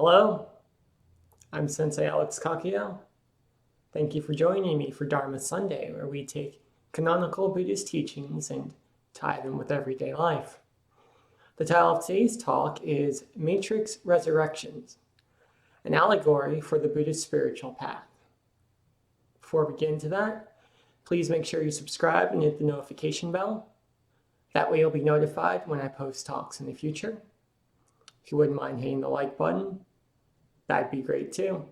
Hello, I'm Sensei Alex Kakio. Thank you for joining me for Dharma Sunday, where we take canonical Buddhist teachings and tie them with everyday life. The title of today's talk is Matrix Resurrections, an allegory for the Buddhist spiritual path. Before we get into that, please make sure you subscribe and hit the notification bell. That way you'll be notified when I post talks in the future. If you wouldn't mind hitting the like button, that'd be great too.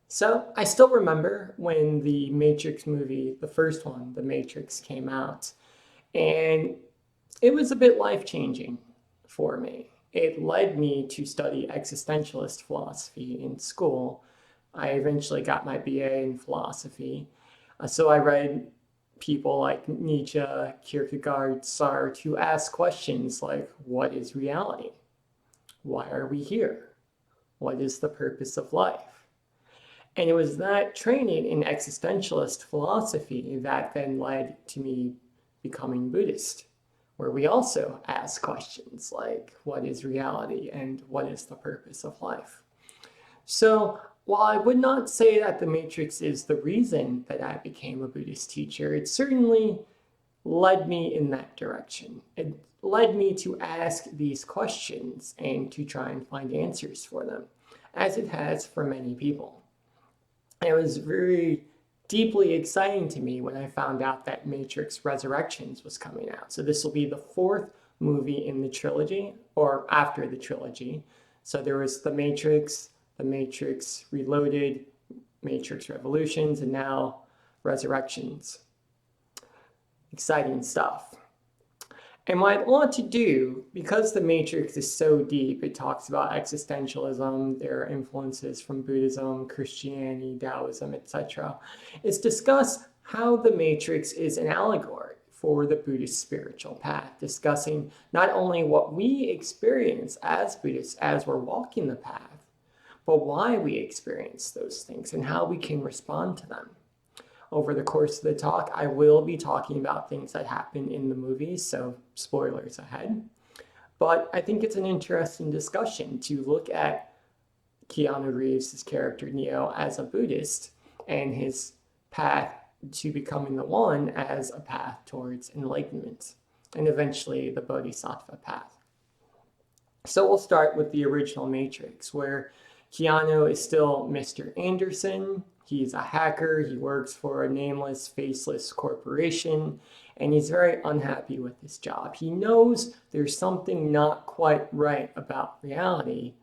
So I still remember when the Matrix movie, the first one, The Matrix, came out, and it was a bit life-changing for me. It led me to study existentialist philosophy in school. I eventually got my BA in philosophy, so I read people like Nietzsche, Kierkegaard, Sartre, who ask questions like, what is reality? Why are we here? What is the purpose of life? And it was that training in existentialist philosophy that then led to me becoming Buddhist, where we also ask questions like, what is reality and what is the purpose of life? So while I would not say that the Matrix is the reason that I became a Buddhist teacher, it certainly led me in that direction. It led me to ask these questions and to try and find answers for them, as it has for many people. And it was very deeply exciting to me when I found out that Matrix Resurrections was coming out. So this will be the fourth movie in the trilogy, or after the trilogy. So there was The Matrix Reloaded, Matrix Revolutions, and now Resurrections. Exciting stuff. And what I want to do, because the Matrix is so deep, it talks about existentialism, there are influences from Buddhism, Christianity, Taoism, etc., is discuss how the Matrix is an allegory for the Buddhist spiritual path, discussing not only what we experience as Buddhists as we're walking the path, but why we experience those things and how we can respond to them. Over the course of the talk, I will be talking about things that happen in the movies, so spoilers ahead. But I think it's an interesting discussion to look at Keanu Reeves' character Neo as a Buddhist and his path to becoming the One as a path towards enlightenment and eventually the Bodhisattva path. So we'll start with the original Matrix, where Keanu is still Mr. Anderson. He's a hacker, he works for a nameless, faceless corporation, and he's very unhappy with his job. He knows there's something not quite right about reality,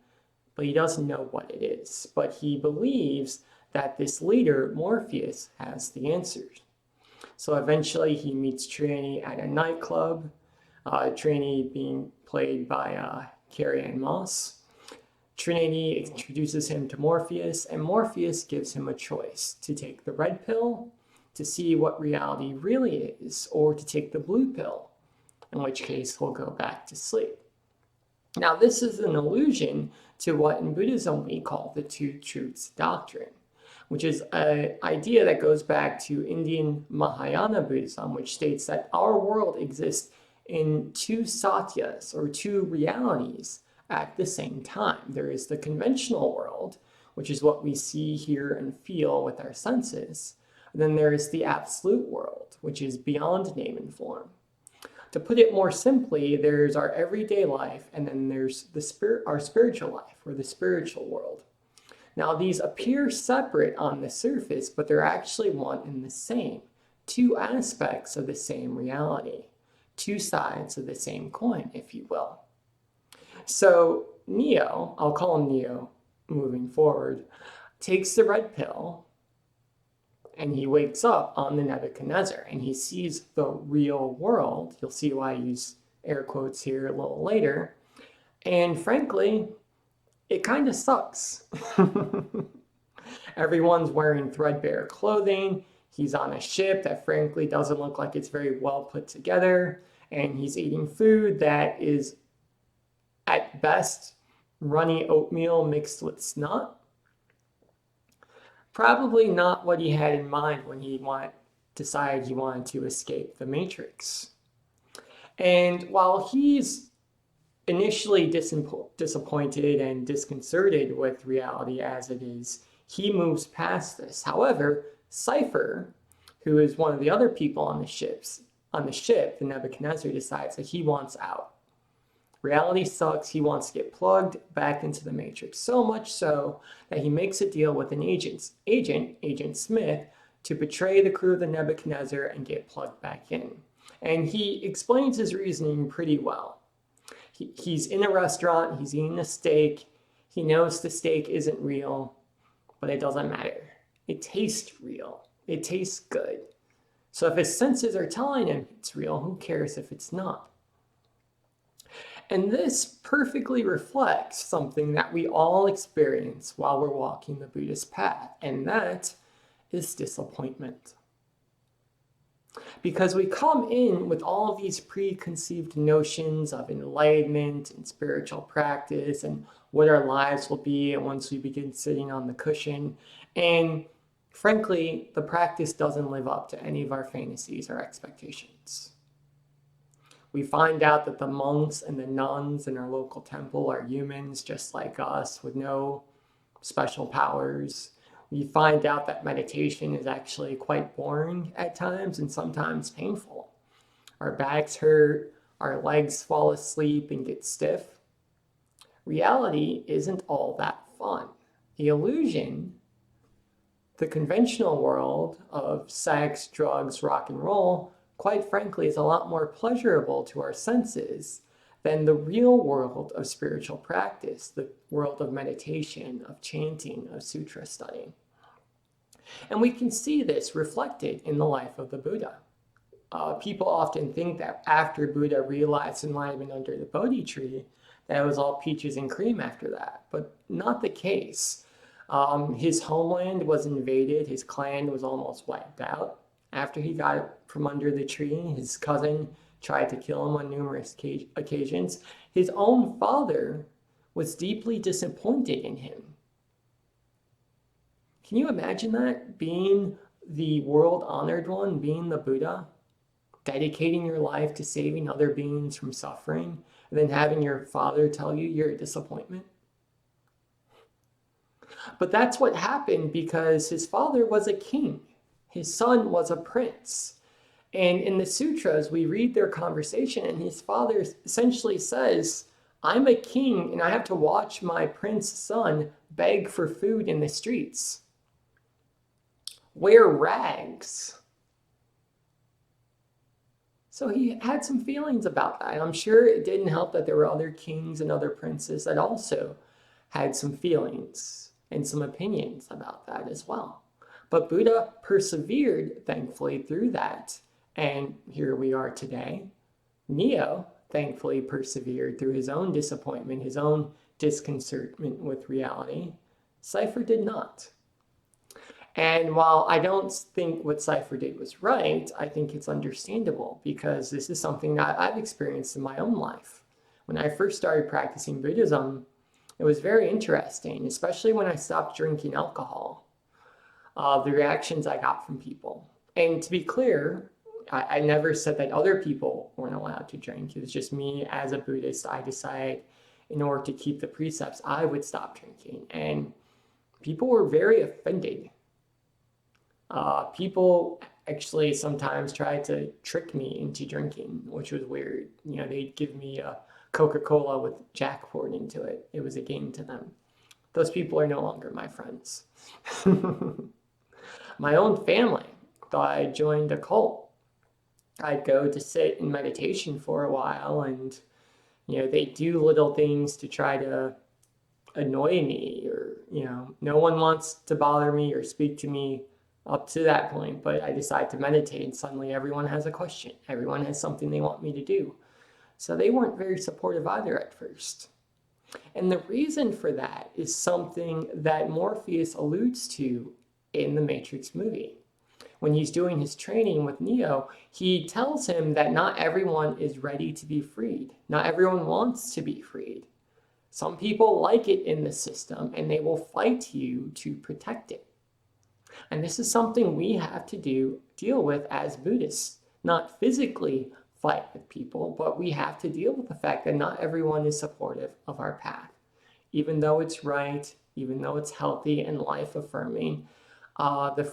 but he doesn't know what it is. But he believes that this leader, Morpheus, has the answers. So eventually he meets Trinity at a nightclub, Trinity being played by Carrie-Anne Moss. Trinity introduces him to Morpheus, and Morpheus gives him a choice to take the red pill to see what reality really is, or to take the blue pill, in which case he'll go back to sleep. Now, this is an allusion to what in Buddhism we call the Two Truths Doctrine, which is an idea that goes back to Indian Mahayana Buddhism, which states that our world exists in two satyas, or two realities, at the same time. There is the conventional world, which is what we see, hear, and feel with our senses. And then there is the absolute world, which is beyond name and form. To put it more simply, there's our everyday life, and then there's our spiritual life, or the spiritual world. Now, these appear separate on the surface, but they're actually one and the same. Two aspects of the same reality. Two sides of the same coin, if you will. So Neo, I'll call him Neo moving forward, takes the red pill and he wakes up on the Nebuchadnezzar and he sees the real world. You'll see why I use air quotes here a little later. And frankly, it kind of sucks. Everyone's wearing threadbare clothing. He's on a ship that frankly doesn't look like it's very well put together. And he's eating food that is at best runny oatmeal mixed with snot. Probably not what he had in mind when he decided he wanted to escape the Matrix. And while he's initially disappointed and disconcerted with reality as it is, he moves past this. However, Cypher, who is one of the other people on the ship, the Nebuchadnezzar, decides that he wants out. Reality sucks. He wants to get plugged back into the Matrix, so much so that he makes a deal with an Agent Smith, to betray the crew of the Nebuchadnezzar and get plugged back in. And he explains his reasoning pretty well. He's in a restaurant, he's eating a steak, he knows the steak isn't real, but it doesn't matter. It tastes real. It tastes good. So if his senses are telling him it's real, who cares if it's not? And this perfectly reflects something that we all experience while we're walking the Buddhist path, and that is disappointment. Because we come in with all of these preconceived notions of enlightenment and spiritual practice and what our lives will be once we begin sitting on the cushion. And frankly, the practice doesn't live up to any of our fantasies or expectations. We find out that the monks and the nuns in our local temple are humans just like us with no special powers. We find out that meditation is actually quite boring at times and sometimes painful. Our backs hurt, our legs fall asleep and get stiff. Reality isn't all that fun. The illusion, the conventional world of sex, drugs, rock and roll, quite frankly, is a lot more pleasurable to our senses than the real world of spiritual practice, the world of meditation, of chanting, of sutra studying. And we can see this reflected in the life of the Buddha. People often think that after Buddha realized enlightenment under the Bodhi tree, that it was all peaches and cream after that, but not the case. His homeland was invaded, his clan was almost wiped out. After he got from under the tree, his cousin tried to kill him on numerous occasions. His own father was deeply disappointed in him. Can you imagine that? Being the world-honored one, being the Buddha, dedicating your life to saving other beings from suffering, and then having your father tell you you're a disappointment? But that's what happened because his father was a king. His son was a prince. And in the sutras, we read their conversation, and his father essentially says, I'm a king, and I have to watch my prince son beg for food in the streets, wear rags. So he had some feelings about that. I'm sure it didn't help that there were other kings and other princes that also had some feelings and some opinions about that as well. But Buddha persevered, thankfully, through that. And here we are today. Neo, thankfully, persevered through his own disappointment, his own disconcertment with reality. Cypher did not. And while I don't think what Cypher did was right, I think it's understandable because this is something that I've experienced in my own life. When I first started practicing Buddhism, it was very interesting, especially when I stopped drinking alcohol, the reactions I got from people. And to be clear, I never said that other people weren't allowed to drink. It was just me as a Buddhist. I decided in order to keep the precepts, I would stop drinking. And people were very offended. People actually sometimes tried to trick me into drinking, which was weird. You know, they'd give me a Coca-Cola with Jack poured into it. It was a game to them. Those people are no longer my friends. My own family thought I joined a cult. I'd go to sit in meditation for a while and, you know, they do little things to try to annoy me or, you know, no one wants to bother me or speak to me up to that point, but I decide to meditate and suddenly everyone has a question. Everyone has something they want me to do. So they weren't very supportive either at first. And the reason for that is something that Morpheus alludes to in the Matrix movie. When he's doing his training with Neo, he tells him that not everyone is ready to be freed. Not everyone wants to be freed. Some people like it in the system and they will fight you to protect it. And this is something we have to deal with as Buddhists, not physically fight with people, but we have to deal with the fact that not everyone is supportive of our path. Even though it's right, even though it's healthy and life affirming, the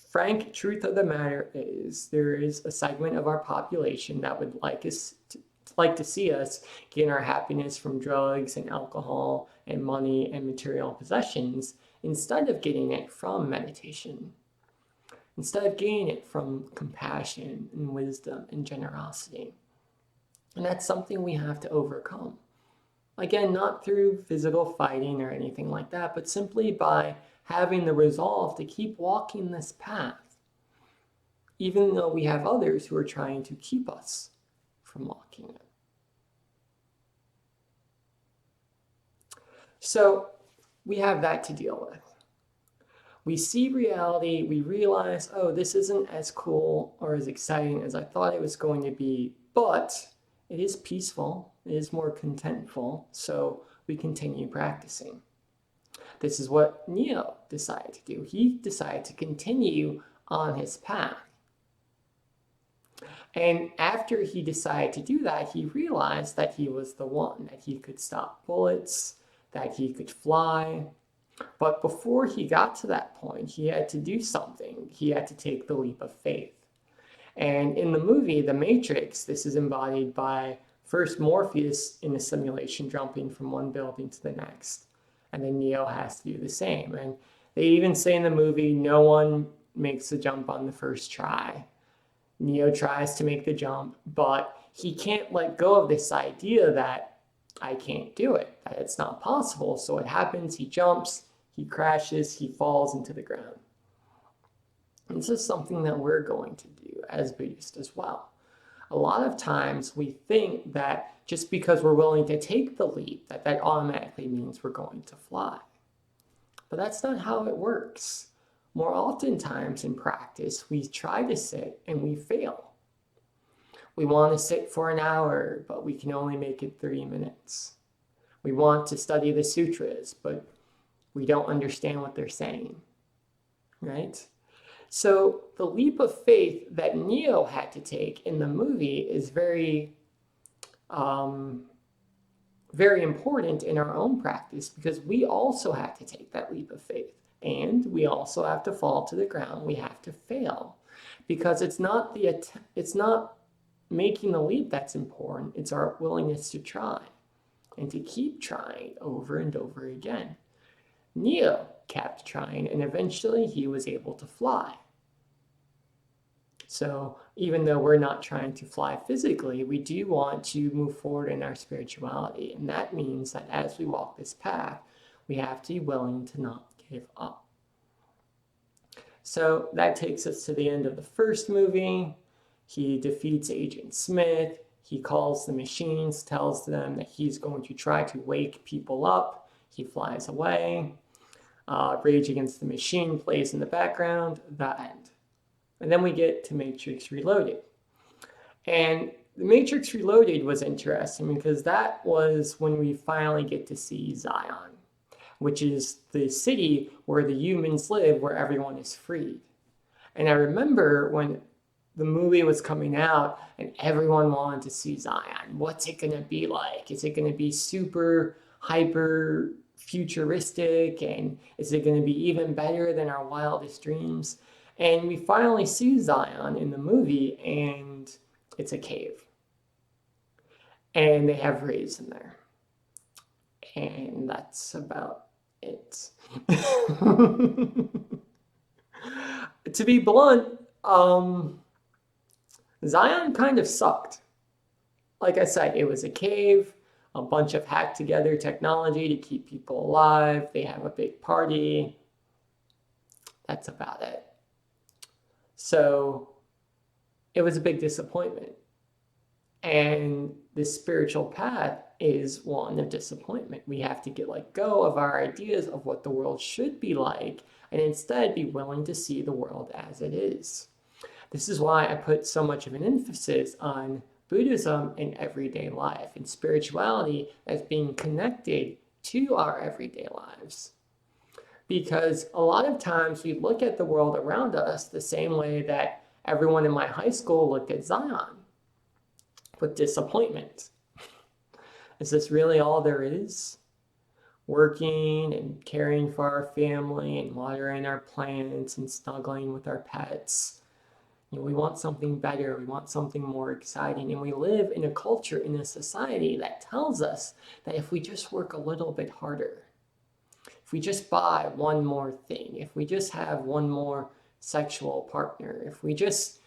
frank truth of the matter is there is a segment of our population that would like to see us gain our happiness from drugs and alcohol and money and material possessions instead of getting it from meditation, instead of gaining it from compassion and wisdom and generosity. And that's something we have to overcome. Again, not through physical fighting or anything like that, but simply by having the resolve to keep walking this path, even though we have others who are trying to keep us from walking it. So we have that to deal with. We see reality, we realize, oh, this isn't as cool or as exciting as I thought it was going to be, but it is peaceful, it is more contentful, so we continue practicing. This is what Neo decided to do. He decided to continue on his path. And after he decided to do that, he realized that he was the one, that he could stop bullets, that he could fly. But before he got to that point, he had to do something. He had to take the leap of faith. And in the movie, The Matrix, this is embodied by first Morpheus in a simulation jumping from one building to the next. And then Neo has to do the same. And they even say in the movie, no one makes the jump on the first try. Neo tries to make the jump, but he can't let go of this idea that I can't do it, that it's not possible. So what happens? He jumps, he crashes, he falls into the ground. And this is something that we're going to do as Buddhists as well. A lot of times we think that just because we're willing to take the leap, that automatically means we're going to fly. But that's not how it works. More oftentimes in practice, we try to sit and we fail. We want to sit for an hour, but we can only make it 30 minutes. We want to study the sutras, but we don't understand what they're saying, right? So the leap of faith that Neo had to take in the movie is very, very important in our own practice, because we also have to take that leap of faith. And we also have to fall to the ground. We have to fail, because it's not making the leap that's important. It's our willingness to try and to keep trying over and over again. Neo kept trying, and eventually he was able to fly. So even though we're not trying to fly physically, we do want to move forward in our spirituality. And that means that as we walk this path, we have to be willing to not give up. So that takes us to the end of the first movie. He defeats Agent Smith. He calls the machines, tells them that he's going to try to wake people up. He flies away. Rage Against the Machine plays in the background. The end. And then we get to Matrix Reloaded. And the Matrix Reloaded was interesting because that was when we finally get to see Zion, which is the city where the humans live, where everyone is freed. And I remember when the movie was coming out and everyone wanted to see Zion. What's it going to be like? Is it going to be super hyper futuristic? And is it going to be even better than our wildest dreams? And we finally see Zion in the movie, and it's a cave. And they have rays in there. And that's about it. To be blunt, Zion kind of sucked. Like I said, it was a cave, a bunch of hacked together technology to keep people alive. They have a big party. That's about it. So it was a big disappointment. And the spiritual path is one of disappointment. We have to let go of our ideas of what the world should be like and instead be willing to see the world as it is. This is why I put so much of an emphasis on Buddhism in everyday life and spirituality as being connected to our everyday lives. Because a lot of times we look at the world around us the same way that everyone in my high school looked at Zion. with disappointment. Is this really all there is? Working and caring for our family and watering our plants and snuggling with our pets. We want something better. We want something more exciting. And we live in a culture, in a society that tells us that if we just work a little bit harder, if we just buy one more thing, if we just have one more sexual partner, if we just,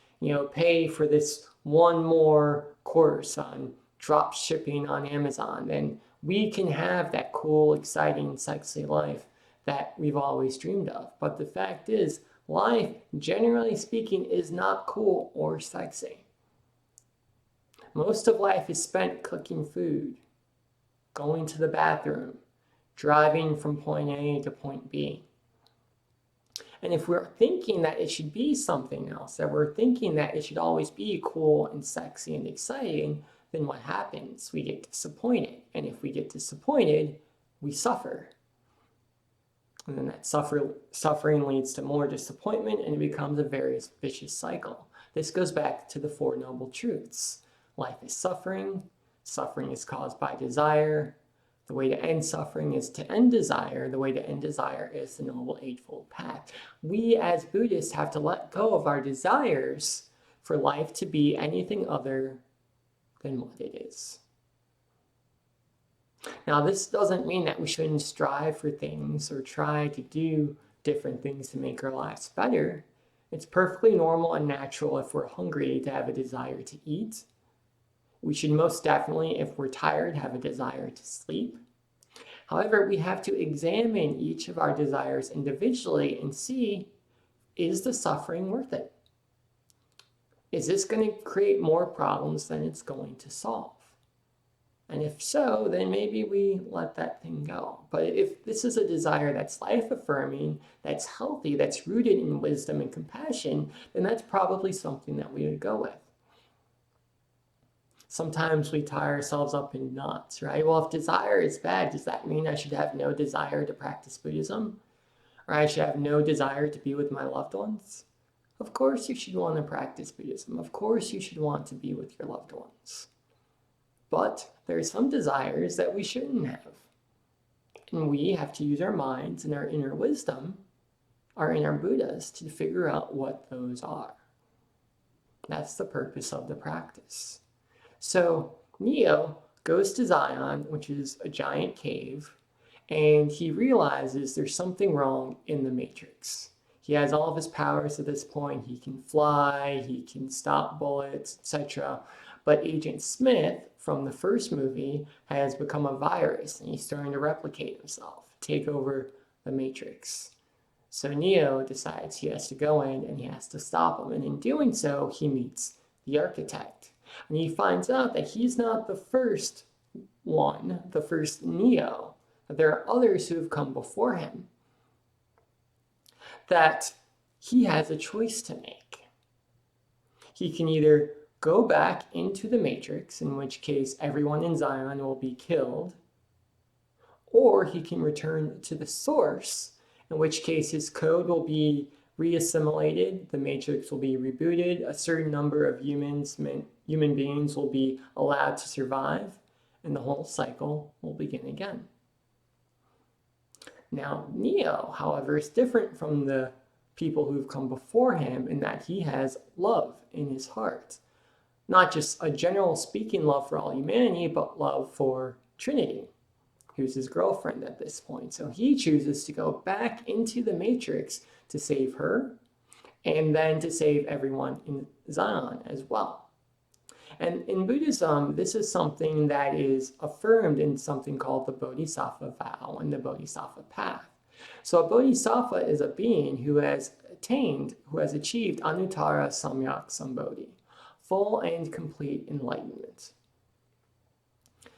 pay for this one more course on drop shipping on Amazon, then we can have that cool, exciting, sexy life that we've always dreamed of. But the fact is, life, generally speaking, is not cool or sexy. Most of life is spent cooking food, going to the bathroom, driving from point A to point B. And if we're thinking that it should be something else, that we're thinking that it should always be cool and sexy and exciting, then what happens? We get disappointed. And if we get disappointed, we suffer. And then that suffering leads to more disappointment, and it becomes a very vicious cycle. This goes back to the Four Noble Truths. Life is suffering. Suffering is caused by desire. The way to end suffering is to end desire. The way to end desire is the Noble Eightfold Path. We as Buddhists have to let go of our desires for life to be anything other than what it is. Now, this doesn't mean that we shouldn't strive for things or try to do different things to make our lives better. It's perfectly normal and natural if we're hungry to have a desire to eat. We should most definitely, if we're tired, have a desire to sleep. However, we have to examine each of our desires individually and see, is the suffering worth it? Is this going to create more problems than it's going to solve? And if so, then maybe we let that thing go. But if this is a desire that's life-affirming, that's healthy, that's rooted in wisdom and compassion, then that's probably something that we would go with. Sometimes we tie ourselves up in knots, right? Well, if desire is bad, does that mean I should have no desire to practice Buddhism? Or I should have no desire to be with my loved ones? Of course you should want to practice Buddhism. Of course you should want to be with your loved ones. But there are some desires that we shouldn't have. And we have to use our minds and our inner wisdom, our inner Buddhas, to figure out what those are. That's the purpose of the practice. So Neo goes to Zion, which is a giant cave, and he realizes there's something wrong in the Matrix. He has all of his powers at this point. He can fly, he can stop bullets, etc. But Agent Smith from the first movie has become a virus, and he's starting to replicate himself, take over the Matrix. So Neo decides he has to go in and he has to stop him. And in doing so, he meets the architect. And he finds out that he's not the first one, the first Neo. There are others who have come before him. That he has a choice to make. He can either go back into the Matrix, in which case everyone in Zion will be killed, or he can return to the source, in which case his code will be reassimilated, the Matrix will be rebooted, a certain number of human beings will be allowed to survive, and the whole cycle will begin again. Now, Neo, however, is different from the people who've come before him in that he has love in his heart. Not just a general speaking love for all humanity, but love for Trinity, who's his girlfriend at this point. So he chooses to go back into the Matrix to save her, and then to save everyone in Zion as well. And in Buddhism, this is something that is affirmed in something called the Bodhisattva vow and the Bodhisattva path. So a Bodhisattva is a being who has achieved Anuttara Samyak Sambodhi, full and complete enlightenment.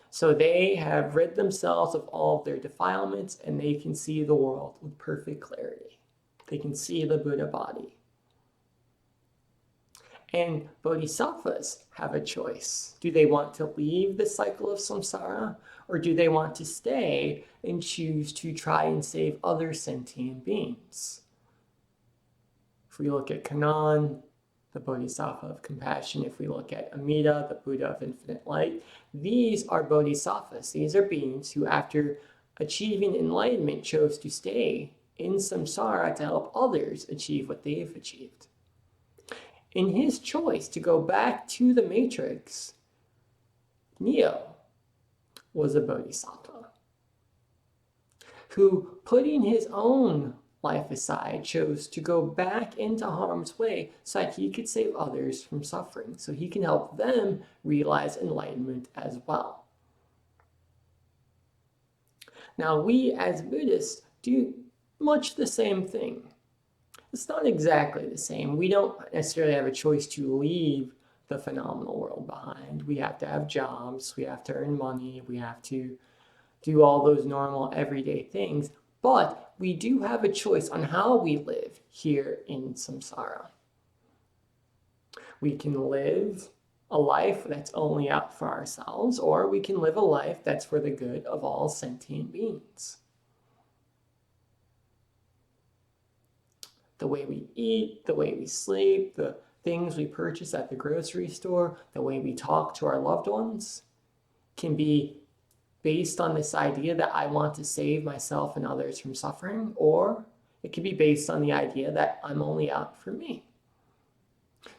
So they have rid themselves of all of their defilements, and they can see the world with perfect clarity. They can see the Buddha body. And Bodhisattvas have a choice. Do they want to leave the cycle of samsara, or do they want to stay and choose to try and save other sentient beings? If we look at Kanan, the Bodhisattva of compassion. If we look at Amida, the Buddha of infinite light, these are Bodhisattvas. These are beings who, after achieving enlightenment, chose to stay in samsara to help others achieve what they've achieved. In his choice to go back to the matrix, Neo was a Bodhisattva who, putting his own life aside, chose to go back into harm's way so that he could save others from suffering, so he can help them realize enlightenment as well. Now, we as Buddhists do much the same thing. It's not exactly the same. We don't necessarily have a choice to leave the phenomenal world behind. We have to have jobs, we have to earn money, we have to do all those normal everyday things, but we do have a choice on how we live here in samsara. We can live a life that's only out for ourselves, or we can live a life that's for the good of all sentient beings. The way we eat, the way we sleep, the things we purchase at the grocery store, the way we talk to our loved ones can be based on this idea that I want to save myself and others from suffering, or it can be based on the idea that I'm only out for me.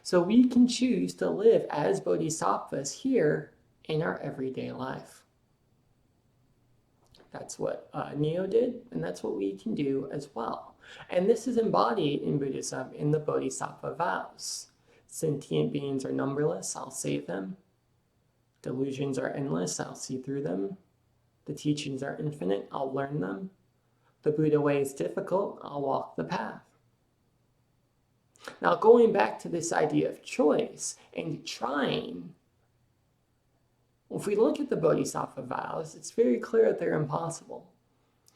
So we can choose to live as bodhisattvas here in our everyday life. That's what Neo did, and that's what we can do as well. And this is embodied in Buddhism in the Bodhisattva vows. Sentient beings are numberless, I'll save them. Delusions are endless, I'll see through them. The teachings are infinite, I'll learn them. The Buddha way is difficult, I'll walk the path. Now, going back to this idea of choice and trying, if we look at the Bodhisattva vows, it's very clear that they're impossible.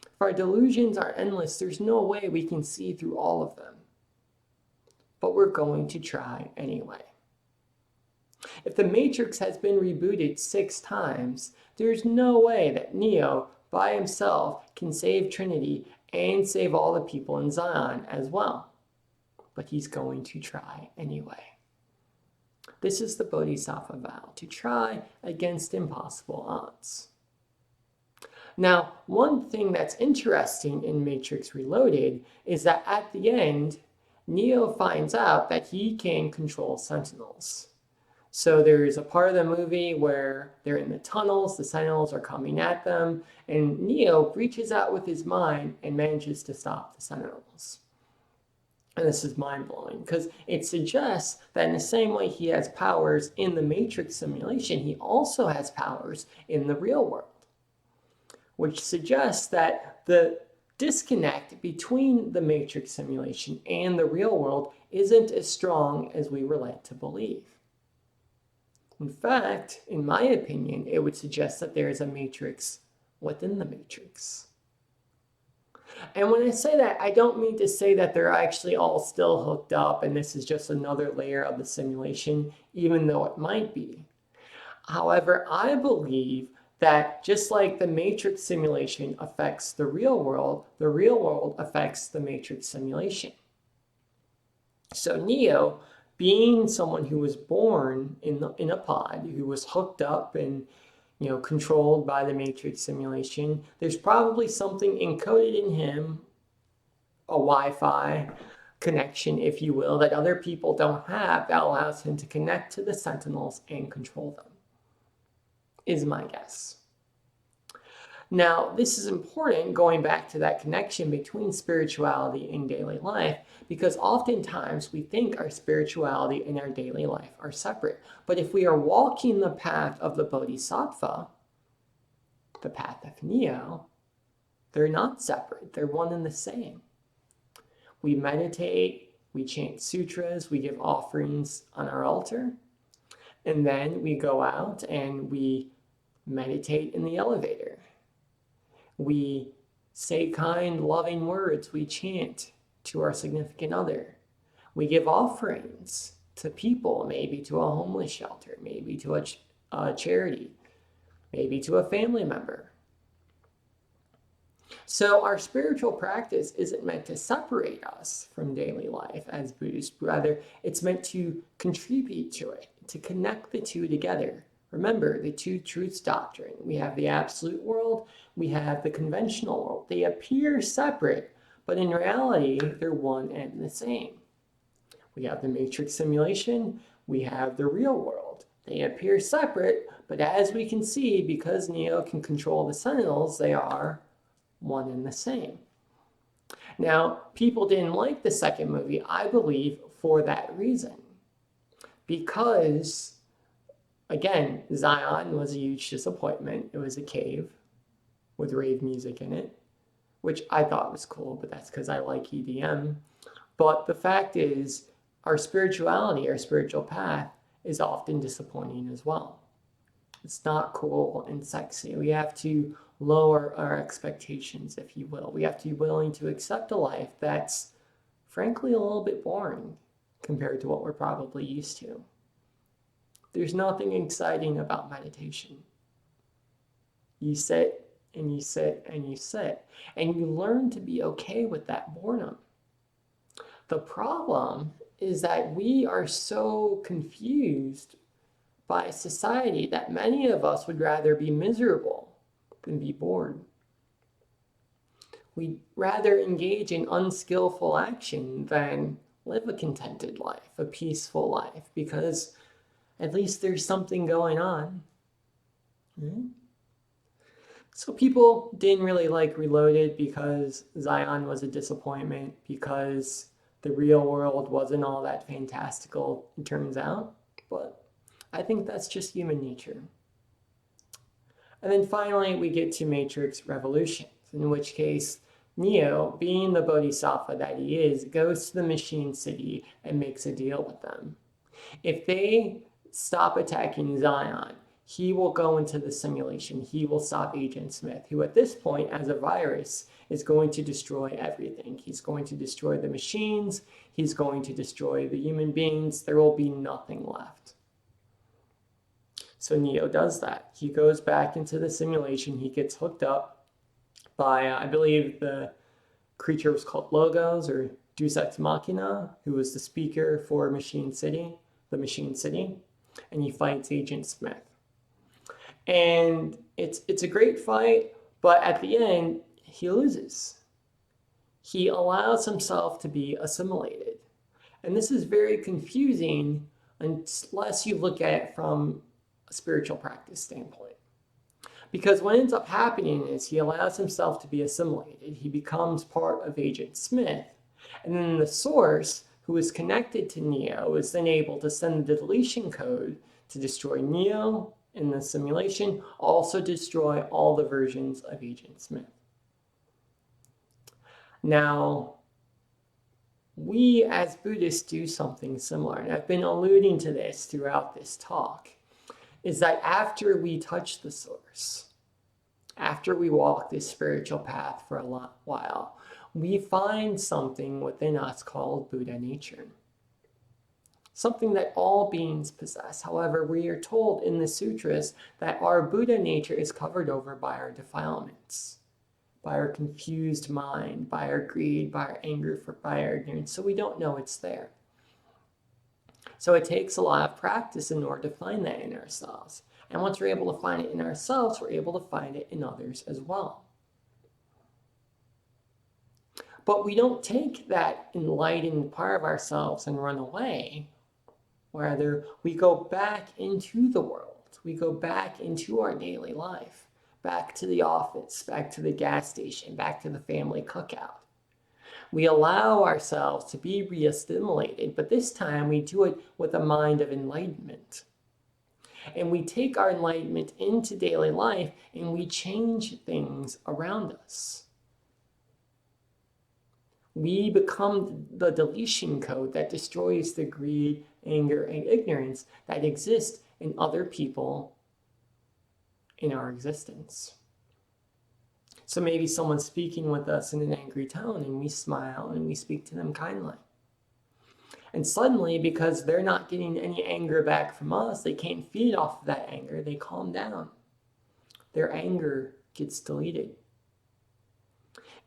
If our delusions are endless, there's no way we can see through all of them. But we're going to try anyway. If the Matrix has been rebooted 6 times, there's no way that Neo, by himself, can save Trinity and save all the people in Zion as well. But he's going to try anyway. This is the Bodhisattva vow, to try against impossible odds. Now, one thing that's interesting in Matrix Reloaded is that at the end, Neo finds out that he can control Sentinels. So there's a part of the movie where they're in the tunnels, the Sentinels are coming at them, and Neo reaches out with his mind and manages to stop the Sentinels. And this is mind-blowing because it suggests that in the same way he has powers in the Matrix simulation, he also has powers in the real world, which suggests that the disconnect between the Matrix simulation and the real world isn't as strong as we were led to believe. In fact, in my opinion, it would suggest that there is a Matrix within the Matrix. And when I say that, I don't mean to say that they're actually all still hooked up and this is just another layer of the simulation, even though it might be. However, I believe that just like the Matrix simulation affects the real world affects the Matrix simulation. So Neo, being someone who was born in a pod, who was hooked up and controlled by the Matrix simulation, there's probably something encoded in him, a Wi-Fi connection, if you will, that other people don't have that allows him to connect to the Sentinels and control them, is my guess. Now, this is important, going back to that connection between spirituality and daily life, because oftentimes we think our spirituality and our daily life are separate. But if we are walking the path of the Bodhisattva, the path of Neo, they're not separate. They're one and the same. We meditate, we chant sutras, we give offerings on our altar, and then we go out and we meditate in the elevator. We say kind, loving words. We chant to our significant other. We give offerings to people, maybe to a homeless shelter, maybe to a charity, maybe to a family member. So our spiritual practice isn't meant to separate us from daily life as Buddhists. Rather, it's meant to contribute to it, to connect the two together. Remember the Two Truths Doctrine. We have the absolute world, we have the conventional world. They appear separate, but in reality, they're one and the same. We have the matrix simulation, we have the real world. They appear separate, but as we can see, because Neo can control the sentinels, they are one and the same. Now, people didn't like the second movie, I believe, for that reason. Because, again, Zion was a huge disappointment. It was a cave with rave music in it, which I thought was cool, but that's because I like EDM. But the fact is, our spirituality, our spiritual path, is often disappointing as well. It's not cool and sexy. We have to lower our expectations, if you will. We have to be willing to accept a life that's, frankly, a little bit boring compared to what we're probably used to. There's nothing exciting about meditation. You sit and you sit and you sit, and you learn to be okay with that boredom. The problem is that we are so confused by society that many of us would rather be miserable than be bored. We'd rather engage in unskillful action than live a contented life, a peaceful life, because at least there's something going on. So people didn't really like Reloaded because Zion was a disappointment, because the real world wasn't all that fantastical, it turns out. But I think that's just human nature. And then finally, we get to Matrix Revolutions, in which case Neo, being the Bodhisattva that he is, goes to the Machine City and makes a deal with them. If they stop attacking Zion, he will go into the simulation. He will stop Agent Smith, who at this point, as a virus, is going to destroy everything. He's going to destroy the machines. He's going to destroy the human beings. There will be nothing left. So Neo does that. He goes back into the simulation. He gets hooked up by, I believe the creature was called Logos, or Deus Ex Machina, who was the speaker for Machine City, the Machine City, and he fights Agent Smith. And it's a great fight, but at the end, he loses. He allows himself to be assimilated. And this is very confusing unless you look at it from a spiritual practice standpoint. Because what ends up happening is he allows himself to be assimilated. He becomes part of Agent Smith. And then the source, who is connected to Neo, is then able to send the deletion code to destroy Neo in the simulation, also destroy all the versions of Agent Smith. Now, we as Buddhists do something similar, and I've been alluding to this throughout this talk, is that after we touch the source, after we walk this spiritual path for a while, we find something within us called Buddha nature. Something that all beings possess. However, we are told in the sutras that our Buddha nature is covered over by our defilements, by our confused mind, by our greed, by our anger, by our ignorance, so we don't know it's there. So it takes a lot of practice in order to find that in ourselves. And once we're able to find it in ourselves, we're able to find it in others as well. But we don't take that enlightened part of ourselves and run away. Rather, we go back into the world. We go back into our daily life, back to the office, back to the gas station, back to the family cookout. We allow ourselves to be re-assimilated, but this time we do it with a mind of enlightenment. And we take our enlightenment into daily life and we change things around us. We become the deletion code that destroys the greed, anger, and ignorance that exist in other people in our existence. So maybe someone's speaking with us in an angry tone and we smile and we speak to them kindly. And suddenly, because they're not getting any anger back from us, they can't feed off of that anger, they calm down. Their anger gets deleted.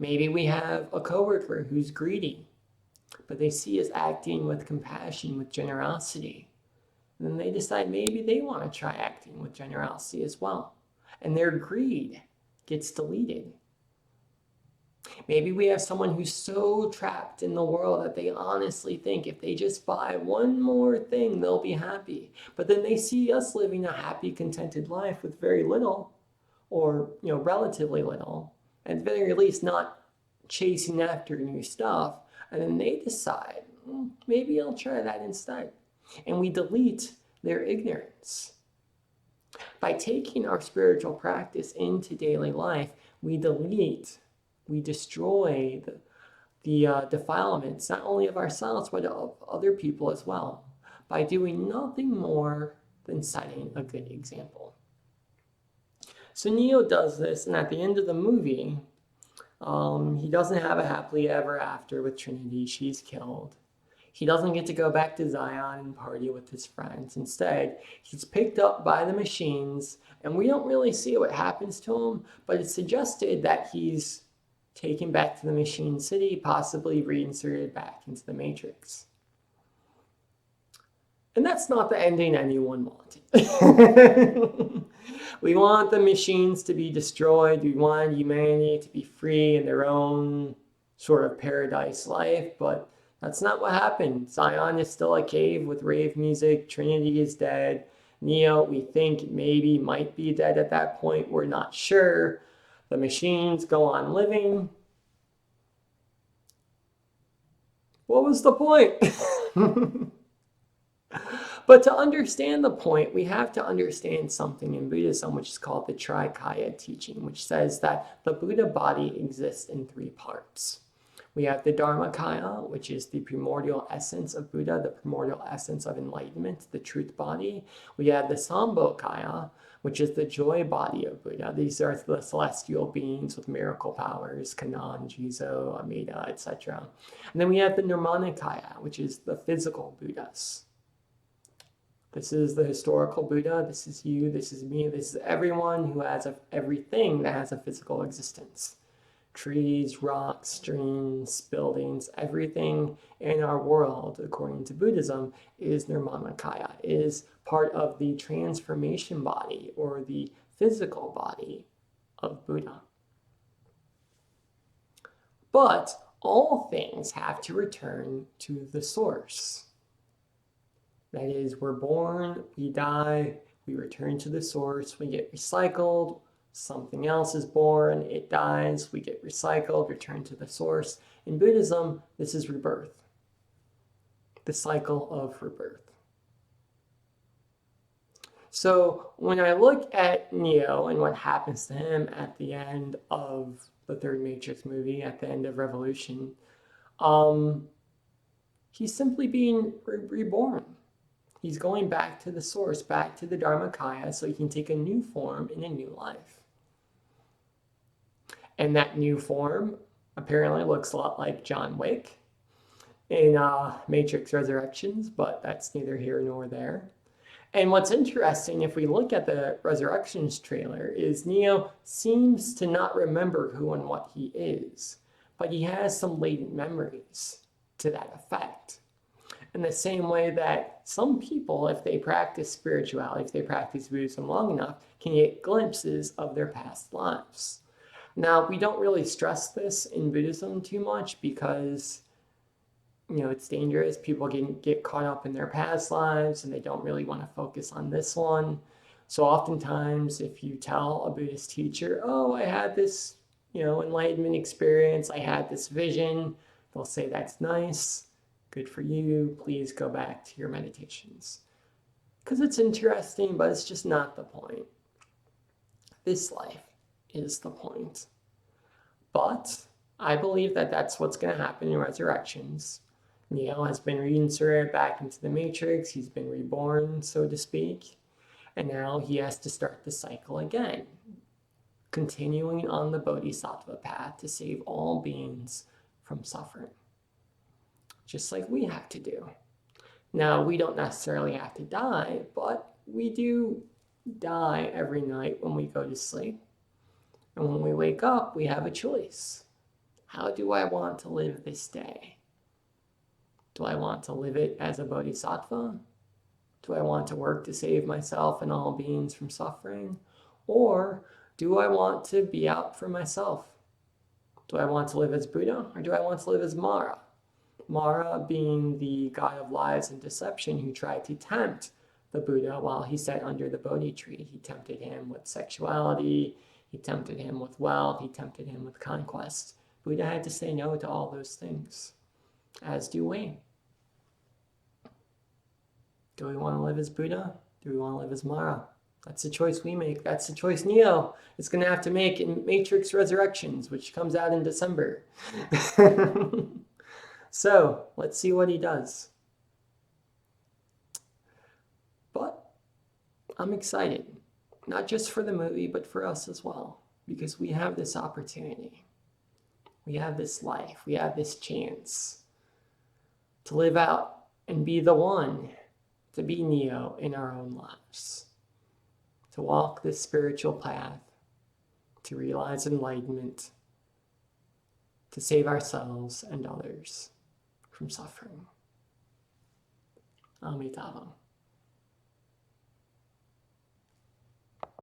Maybe we have a coworker who's greedy, but they see us acting with compassion, with generosity. And then they decide maybe they want to try acting with generosity as well. And their greed gets deleted. Maybe we have someone who's so trapped in the world that they honestly think if they just buy one more thing, they'll be happy. But then they see us living a happy, contented life with very little, or relatively little, at the very least not chasing after new stuff. And then they decide, maybe I'll try that instead. And we delete their ignorance. By taking our spiritual practice into daily life, we destroy the defilements, not only of ourselves, but of other people as well, by doing nothing more than setting a good example. So Neo does this, and at the end of the movie, he doesn't have a happily ever after with Trinity. She's killed. He doesn't get to go back to Zion and party with his friends. Instead, he's picked up by the machines, and we don't really see what happens to him, but it's suggested that he's taken back to the machine city, possibly reinserted back into the Matrix. And that's not the ending anyone wanted. We want the machines to be destroyed. We want humanity to be free in their own sort of paradise life, but that's not what happened. Zion is still a cave with rave music. Trinity is dead. Neo, we think maybe might be dead at that point. We're not sure. The machines go on living. What was the point? But to understand the point, we have to understand something in Buddhism, which is called the Trikaya teaching, which says that the Buddha body exists in three parts. We have the Dharmakaya, which is the primordial essence of Buddha, the primordial essence of enlightenment, the truth body. We have the Sambhogakaya, which is the joy body of Buddha. These are the celestial beings with miracle powers, Kannon, Jizo, Amida, etc. And then we have the Nirmanakaya, which is the physical Buddhas. This is the historical Buddha. This is you. This is me. This is everyone who has everything that has a physical existence. Trees, rocks, streams, buildings, everything in our world, according to Buddhism, is Nirmanakaya, is part of the transformation body or the physical body of Buddha. But all things have to return to the source. That is, we're born, we die, we return to the source, we get recycled, something else is born, it dies, we get recycled, return to the source. In Buddhism, this is rebirth, the cycle of rebirth. So when I look at Neo and what happens to him at the end of the third Matrix movie, at the end of Revolution, he's simply being reborn. He's going back to the source, back to the Dharmakaya, so he can take a new form in a new life. And that new form apparently looks a lot like John Wick in Matrix Resurrections, but that's neither here nor there. And what's interesting, if we look at the Resurrections trailer, is Neo seems to not remember who and what he is, but he has some latent memories to that effect. In the same way that some people, if they practice spirituality, if they practice Buddhism long enough, can get glimpses of their past lives. Now, we don't really stress this in Buddhism too much because, it's dangerous. People can get caught up in their past lives and they don't really want to focus on this one. So oftentimes, if you tell a Buddhist teacher, oh, I had this, enlightenment experience, I had this vision, they'll say, that's nice. Good for you. Please go back to your meditations. Because it's interesting, but it's just not the point. This life is the point. But I believe that that's what's going to happen in Resurrections. Neo has been reinserted back into the Matrix. He's been reborn, so to speak. And now he has to start the cycle again, continuing on the Bodhisattva path to save all beings from suffering. Just like we have to do. Now, we don't necessarily have to die, but we do die every night when we go to sleep. And when we wake up, we have a choice. How do I want to live this day? Do I want to live it as a bodhisattva? Do I want to work to save myself and all beings from suffering? Or do I want to be out for myself? Do I want to live as Buddha, or do I want to live as Mara? Mara being the god of lies and deception who tried to tempt the Buddha while he sat under the Bodhi tree. He tempted him with sexuality, he tempted him with wealth, he tempted him with conquest. Buddha had to say no to all those things, as do we. Do we want to live as Buddha? Do we want to live as Mara? That's the choice we make. That's the choice Neo is going to have to make in Matrix Resurrections, which comes out in December. So, let's see what he does. But I'm excited, not just for the movie, but for us as well, because we have this opportunity. We have this life. We have this chance to live out and be the one, to be Neo in our own lives, to walk this spiritual path, to realize enlightenment, to save ourselves and others from suffering. Amitabha.